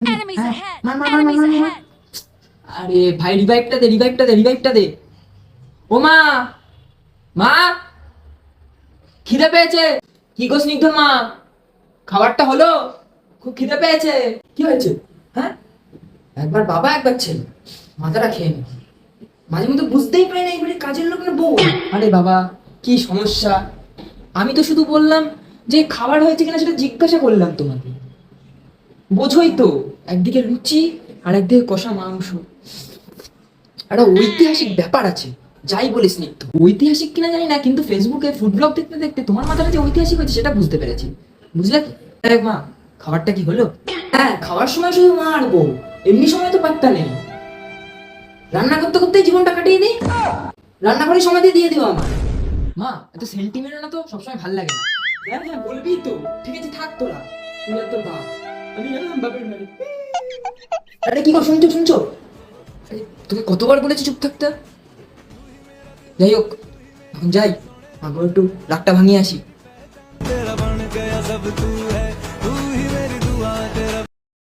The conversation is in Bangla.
Enemies ahead! মার মার মার মার Enemies মার মার। ahead! আরে ভাই রিভাইভটা দে, রিভাইভটা দে, রিভাইভটা দে। ও মা, মা, খিদে পেয়েছে। কি গো স্নিগ্ধ মা, খাবারটা হলো? খুব খিদে পেয়েছে। কি হয়েছে? হ্যাঁ, একবার বাবা একবার ছেলে, মাথাটা খেয়ে নি। মাঝে মধ্যে বুঝতেই পারি না এবারে কাজের লোকের বউ। আরে বাবা, কি সমস্যা? আমি তো শুধু বললাম যে খাবার হয়েছে কিনা সেটা জিজ্ঞাসা করলাম তোমাকে। বোঝোই তো, একদিকে লুচি আর একদিকে কষা মাংস। একটা ঐতিহাসিক ব্যাপার আছে। যাই বলিস নিত্য, ঐতিহাসিক কিনা জানি না, কিন্তু ফেসবুকে ফুড ব্লগ দেখতে দেখতে তোমার মাথাটা যে ঐতিহাসিক হয়েছে সেটা বুঝতে পেরেছি। বুঝলে তো? দেখ মা, খাবারটা কি হলো? হ্যাঁ, খাওয়ার সময় শুধু মা আর বউ, এমনি সময় তো পাত্তা নেই। রান্না করতে করতেই জীবনটা কাটিয়ে দিই, রান্নাঘরে সময় দিয়ে দিও আমার। মা, এত সেন্টিমেন্ট না তো, সবসময় ভাল লাগে না। হ্যাঁ হ্যাঁ, বলবি তো। ঠিক আছে, থাক তোরা, তুই আর তোর বাপ, আমি গেলাম বাপের বাড়ি। আরে কি গো, শুনছো শুনছো? আরে, তোকে কতবার বলেছি চুপ থাকতে। যাই হোক, এখন যাই, আবার একটু রাগটা ভাঙিয়ে আসি। तेरा बन गया सब तू है